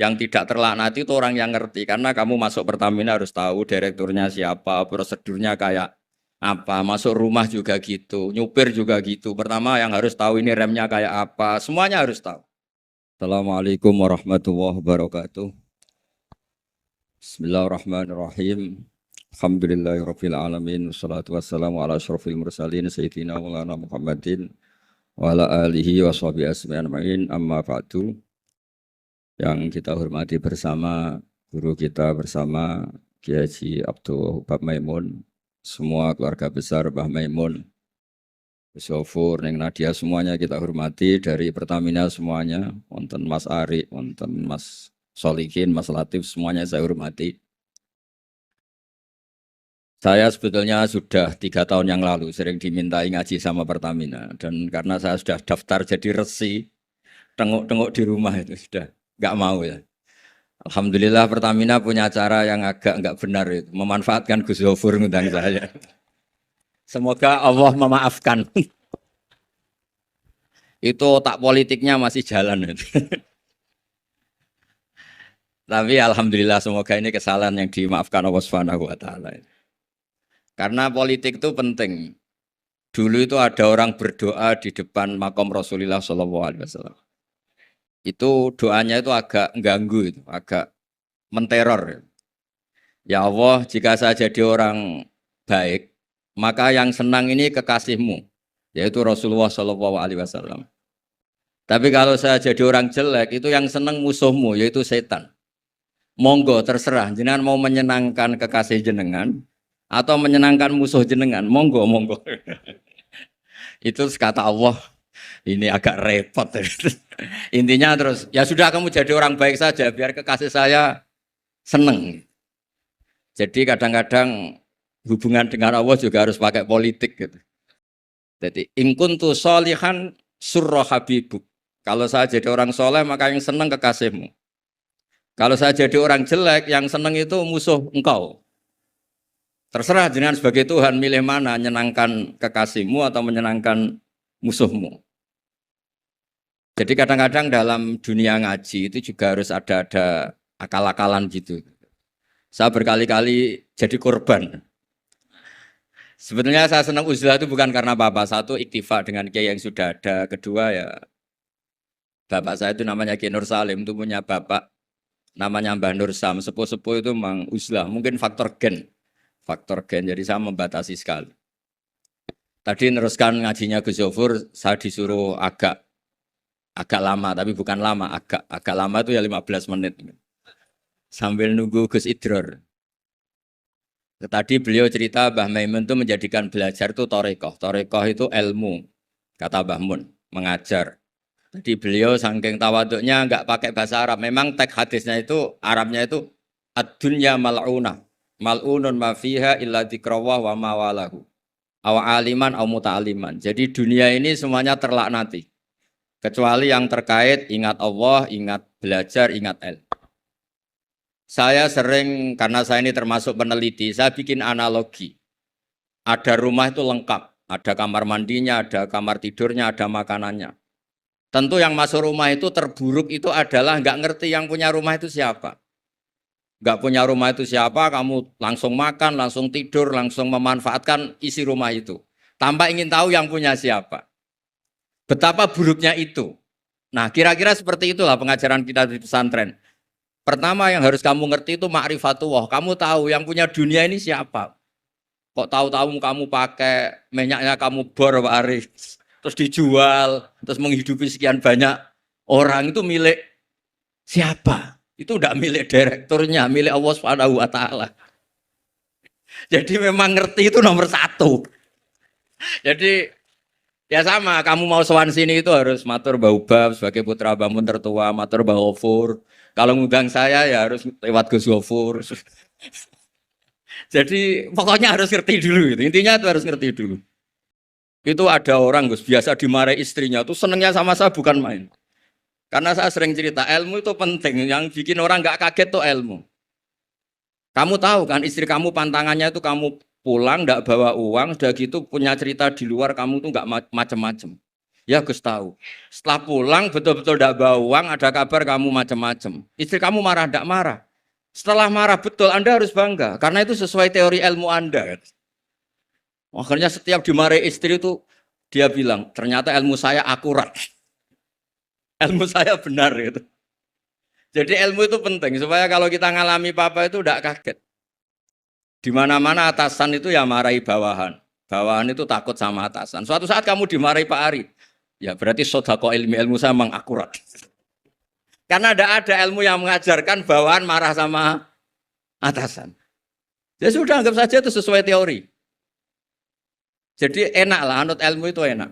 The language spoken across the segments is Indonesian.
Yang tidak terlaknati itu orang yang ngerti. Karena kamu masuk Pertamina harus tahu direkturnya siapa, prosedurnya kayak apa. Masuk rumah juga gitu, nyupir juga gitu. Pertama yang harus tahu ini remnya kayak apa. Semuanya harus tahu. Assalamualaikum warahmatullahi wabarakatuh. Bismillahirrahmanirrahim. Alhamdulillahirabbil alamin. Wassalatu wassalamu ala asyrofil mursalin sayyidina Maulana Muhammadin wa ala alihi washabihi ajmain. Amma ba'du. Yang kita hormati bersama guru kita bersama Kiai Haji Abdul Wahab Maimun, semua keluarga besar Mbah Maimun, Sofur, Neng Nadia, semuanya kita hormati dari Pertamina semuanya, wonten Mas Ari, wonten Mas Solikin, Mas Latif, semuanya saya hormati. Saya sebetulnya sudah 3 tahun yang lalu sering dimintai ngaji sama Pertamina, dan karena saya sudah daftar jadi resi, tengok-tengok di rumah itu sudah nggak mau ya. Alhamdulillah Pertamina punya cara yang agak nggak benar itu, memanfaatkan Gus Zofur ngundang saya. Semoga Allah memaafkan. Itu otak politiknya masih jalan itu. Tapi alhamdulillah semoga ini kesalahan yang dimaafkan Allah Subhanahu wa taala. Karena politik itu penting. Dulu itu ada orang berdoa di depan makam Rasulullah SAW. Itu doanya itu agak mengganggu, itu agak menteror. Ya Allah, jika saya jadi orang baik, maka yang senang ini kekasihmu, yaitu Rasulullah SAW. Tapi kalau saya jadi orang jelek, itu yang senang musuhmu, yaitu setan. Monggo terserah, jenengan mau menyenangkan kekasih jenengan atau menyenangkan musuh jenengan, monggo, monggo. Itu kata Allah, ini agak repot. Intinya terus, ya sudah kamu jadi orang baik saja, biar kekasih saya seneng. Jadi kadang-kadang hubungan dengan Allah juga harus pakai politik gitu. Jadi in kuntu sholihan surra habibuk. Kalau saya jadi orang soleh maka yang senang kekasihmu. Kalau saya jadi orang jelek yang senang itu musuh engkau. Terserah jenengan sebagai Tuhan milih mana, menyenangkan kekasihmu atau menyenangkan musuhmu. Jadi kadang-kadang dalam dunia ngaji itu juga harus ada akal-akalan gitu. Saya berkali-kali jadi korban. Sebetulnya saya senang uzlah itu bukan karena bapak. Satu, iktifa dengan kiai yang sudah ada. Kedua ya, bapak saya itu namanya Kiai Nur Salim, itu punya bapak namanya Mbah Nur Sam. Sepuh-sepuh itu memang uzlah. Mungkin faktor gen. Faktor gen, jadi saya membatasi sekali. Tadi neruskan ngajinya Gus Zofur, saya disuruh agak lama, tapi bukan lama, agak lama itu ya 15 menit. Sambil nunggu Gus Idror. Tadi beliau cerita Mbah Maimun itu menjadikan belajar itu torekoh. Torekoh itu ilmu, kata Mbah Mun, mengajar. Jadi beliau saking tawaduknya enggak pakai bahasa Arab. Memang teks hadisnya itu, Arabnya itu ad-dunya mal'unah. Mal'unun ma fiha illa dzikrawah wa mawalahu. Awa aliman aw muta'aliman. Jadi dunia ini semuanya terlaknati. Kecuali yang terkait ingat Allah, ingat belajar, ingat ilmu. Saya sering, karena saya ini termasuk peneliti, saya bikin analogi. Ada rumah itu lengkap, ada kamar mandinya, ada kamar tidurnya, ada makanannya. Tentu yang masuk rumah itu terburuk itu adalah nggak ngerti yang punya rumah itu siapa. Nggak punya rumah itu siapa, kamu langsung makan, langsung tidur, langsung memanfaatkan isi rumah itu. Tanpa ingin tahu yang punya siapa. Betapa buruknya itu. Nah, kira-kira seperti itulah pengajaran kita di pesantren. Pertama yang harus kamu ngerti itu ma'rifatullah. Kamu tahu yang punya dunia ini siapa. Kok tahu-tahu kamu pakai minyaknya kamu bor Pak Arif, terus dijual, terus menghidupi sekian banyak orang, itu milik siapa? Itu tidak milik direkturnya, milik Allah Subhanahu wa taala. Jadi memang ngerti itu nomor 1. Jadi ya sama, kamu mau sowan sini itu harus matur Mbah Ubab sebagai putra Mbah Mun tertua, matur Mbah Gofur. Kalau ngundang saya ya harus lewat Gus Gofur. Jadi pokoknya harus ngerti dulu gitu. Intinya itu harus ngerti dulu. Itu ada orang Gus biasa dimarahi istrinya tuh senengnya sama saya bukan main. Karena saya sering cerita ilmu itu penting, yang bikin orang nggak kaget tuh ilmu. Kamu tahu kan istri kamu pantangannya itu kamu pulang nggak bawa uang, sudah gitu punya cerita di luar kamu tuh nggak macem-macem. Ya Gus tahu. Setelah pulang betul-betul tidak bawa uang, ada kabar kamu macam-macam. Istri kamu marah, tidak marah. Setelah marah betul, Anda harus bangga. Karena itu sesuai teori ilmu Anda. Akhirnya setiap dimarahi istri itu, dia bilang, ternyata ilmu saya akurat. Ilmu saya benar. Gitu. Jadi ilmu itu penting, supaya kalau kita ngalami apa-apa itu tidak kaget. Di mana-mana atasan itu ya marahi bawahan. Bawahan itu takut sama atasan. Suatu saat kamu dimarahi Pak Ari, ya berarti sodako ilmu saya memang akurat. Karena tidak ada ilmu yang mengajarkan bawahan marah sama atasan. Ya sudah, anggap saja itu sesuai teori. Jadi enak lah, anut ilmu itu enak.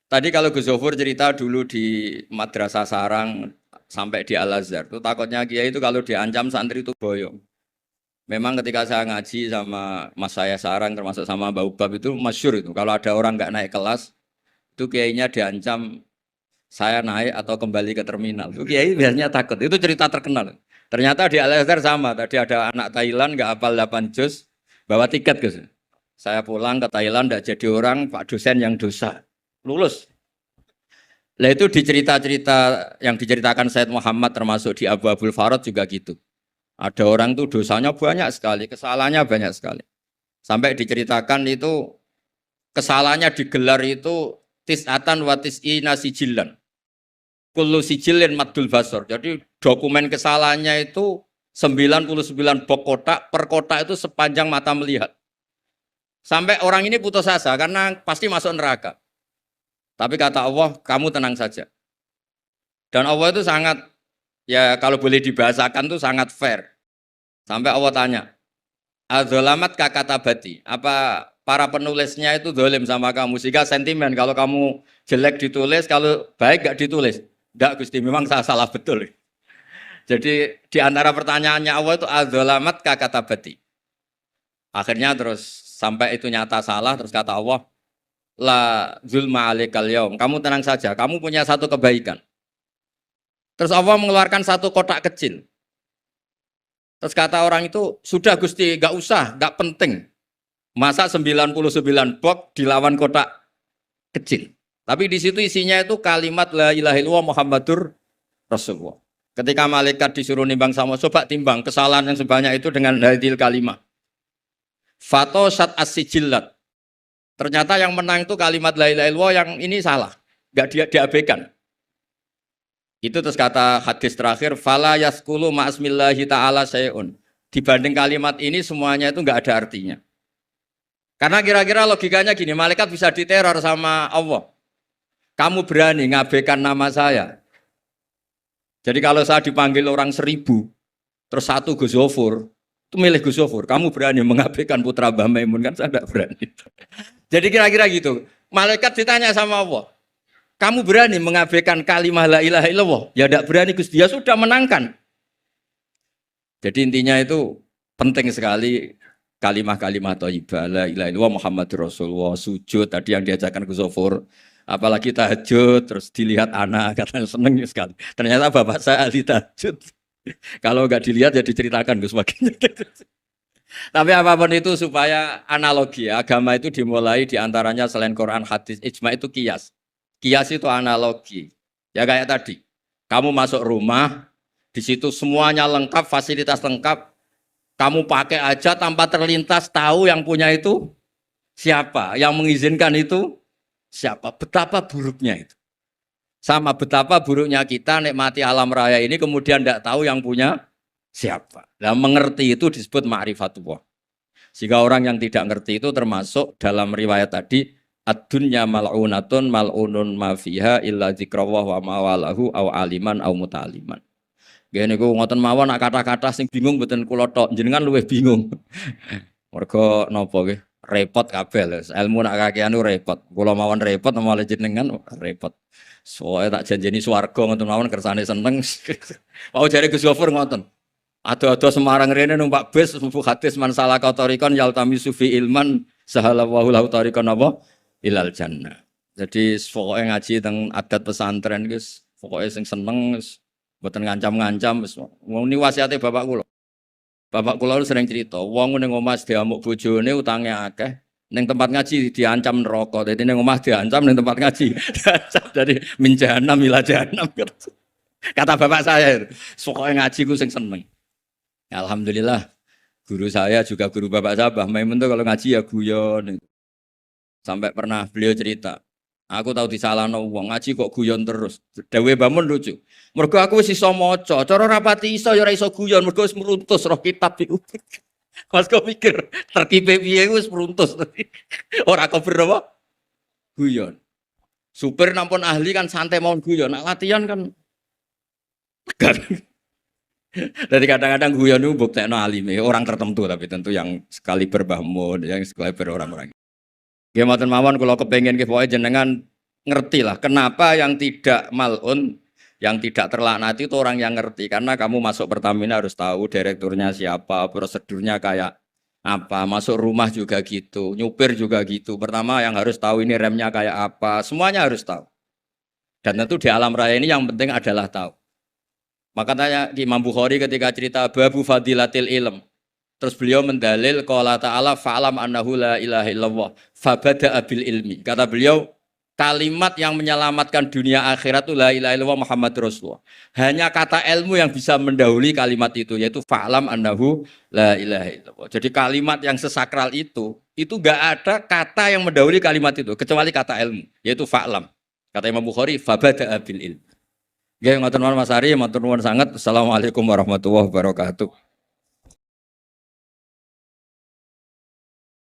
Tadi kalau Gus Zofur cerita dulu di Madrasah Sarang sampai di Al-Azhar, itu takutnya Kiai itu kalau diancam santri itu boyong. Memang ketika saya ngaji sama mas saya Sarang termasuk sama Mbak Ubab itu masyhur itu. Kalau ada orang nggak naik kelas, itu kiainya diancam saya naik atau kembali ke terminal. Itu kiai biasanya takut. Itu cerita terkenal. Ternyata di Al-Azhar sama. Tadi ada anak Thailand nggak hafal 8 juz, bawa tiket Gus. Saya pulang ke Thailand nggak jadi orang, Pak dosen yang dosa. Lulus. Nah itu di cerita-cerita yang diceritakan Said Muhammad termasuk di Abu Abul Farad juga gitu. Ada orang tuh dosanya banyak sekali, kesalahannya banyak sekali. Sampai diceritakan itu kesalahannya digelar itu tis'atan wa tis'ina sijillan. Kullu sijillin maddul basor. Jadi dokumen kesalahannya itu 99 bok kotak, per kotak itu sepanjang mata melihat. Sampai orang ini putus asa karena pasti masuk neraka. Tapi kata Allah, kamu tenang saja. Dan Allah itu sangat, ya kalau boleh dibahasakan tuh sangat fair. Sampai Allah tanya, adzolamat kakatabati, apa para penulisnya itu dolim sama kamu, sehingga sentimen kalau kamu jelek ditulis, kalau baik gak ditulis. Enggak Gusti, memang saya salah betul. Jadi di antara pertanyaannya Allah itu adzolamat kakatabati. Akhirnya terus sampai itu nyata salah, terus kata Allah, la zulma alaikal yaum, kamu tenang saja, kamu punya satu kebaikan. Terus Allah mengeluarkan satu kotak kecil. Terus kata orang itu, sudah Gusti, gak usah, gak penting. Masa 99 box dilawan kotak kecil. Tapi di situ isinya itu kalimat la ilaha illallah Muhammadur Rasulullah. Ketika malaikat disuruh nimbang sama, coba timbang kesalahan yang sebanyak itu dengan hadil kalimat. Fatosat as-sijillat. Ternyata yang menang itu kalimat la ilaha illallah, yang ini salah. Gak diabaikan. Itu terus kata hadis terakhir, fala yaskulu ma'asmillahi ta'ala sayun. Dibanding kalimat ini semuanya itu enggak ada artinya. Karena kira-kira logikanya gini, malaikat bisa diteror sama Allah. Kamu berani ngabaikan nama saya. Jadi kalau saya dipanggil orang 1000, terus satu Gus Zofur, itu milih Gus Zofur. Kamu berani mengabaikan putra Mbah Maimun, kan saya enggak berani. Jadi kira-kira gitu. Malaikat ditanya sama Allah, kamu berani mengabaikan kalimah la ilaha illallah? Ya tidak berani Gus, dia sudah menangkan. Jadi intinya itu penting sekali kalimah-kalimah thayyibah la ilaha illallah Muhammadur Rasulullah, sujud tadi yang diajarkan Gus Zofur. Apalagi tahajud, terus dilihat anak, katanya seneng sekali. Ternyata bapak saya ahli tahajud. Kalau nggak dilihat ya diceritakan Gus baginya. Tapi apapun itu supaya analogi agama itu dimulai diantaranya selain Quran, hadis, ijma itu kias. Kias itu analogi. Ya kayak tadi, kamu masuk rumah, di situ semuanya lengkap, fasilitas lengkap, kamu pakai aja tanpa terlintas tahu yang punya itu siapa, yang mengizinkan itu siapa. Betapa buruknya itu. Sama betapa buruknya kita nikmati alam raya ini kemudian tidak tahu yang punya siapa. Nah, mengerti itu disebut ma'rifatullah. Sehingga orang yang tidak ngerti itu termasuk dalam riwayat tadi, ad-dunya mal'unatun mal'unun ma fiha illa dzikrawah wa mawalahu au aliman au muta'aliman. Gini ku ngoten mawon nak kata-kata sing bingung mboten kula tok, jenengan luwih bingung. Mergo napa nggih? Repot kabeh lho. Ilmu nak kakean repot. Kula mawon repot malah jenengan repot. Soale tak janjeni swarga ngoten mawon kersane seneng. Mau jare Gus Gofur ngoten. Ado-ado Semarang rene numpak bis mlebu hadis man salaka tariqan yaltami sufi ilman sahalallahu lahu tariqan apa ilal jannah. Jadi pokoke ngaji teng adat pesantren guys, pokoke sing seneng wis mboten ngancam-ngancam wis. Ini wasiate bapak kula. Bapak kula sering cerita, wong ning omah diamuk bojone utange akeh, Neng tempat ngaji diancam neraka. Jadi neng omah diancam, neng tempat ngaji diancam dari min jahannam ila jahannam. Kata bapak saya, pokoknya ngaji ku sing seneng. Alhamdulillah, guru saya juga guru bapak saya, Mbah Maimun tuh kalau ngaji ya guyon. Sampai pernah beliau cerita, aku tahu disalahno wong ngaji kok guyon terus. Dawe Bamun lucu. Mergo aku wis iso maca, cara rapati iso ya ora iso guyon, mergo wis meruntus roh kitab iku. Mas kok mikir terkipe piye wis meruntus. Ora kober apa? Guyon. Supir nampun ahli kan santai mau guyon, nak latihan kan tegar. Jadi kadang-kadang guyon itu buktekno alime, orang tertentu tapi tentu yang sekali berbahmun, yang sekali berorang-orang. Ya matur mawon kula kepengin pokoke jenengan ngerti lah kenapa yang tidak malun, yang tidak terlaknati itu orang yang ngerti karena kamu masuk Pertamina harus tahu direkturnya siapa, prosedurnya kayak apa, masuk rumah juga gitu, nyupir juga gitu. Pertama yang harus tahu ini remnya kayak apa, semuanya harus tahu. Dan tentu di alam raya ini yang penting adalah tahu. Makanya Imam Bukhari ketika cerita babu fadilatil ilm, terus beliau mendalil qala ta'ala fa'lam annahu la ilaha illallah fabada'a bil ilmi. Kata beliau kalimat yang menyelamatkan dunia akhirat itu la ilaha illallah Muhammad Rasulullah. Hanya kata ilmu yang bisa mendahului kalimat itu yaitu fa'lam annahu la ilaha illallah. Jadi kalimat yang sesakral itu enggak ada kata yang mendahului kalimat itu kecuali kata ilmu yaitu fa'lam. Kata Imam Bukhari fabada'a bil ilmi. Nggih ngoten Mas Ari, matur nuwun sanget. Assalamualaikum warahmatullahi wabarakatuh.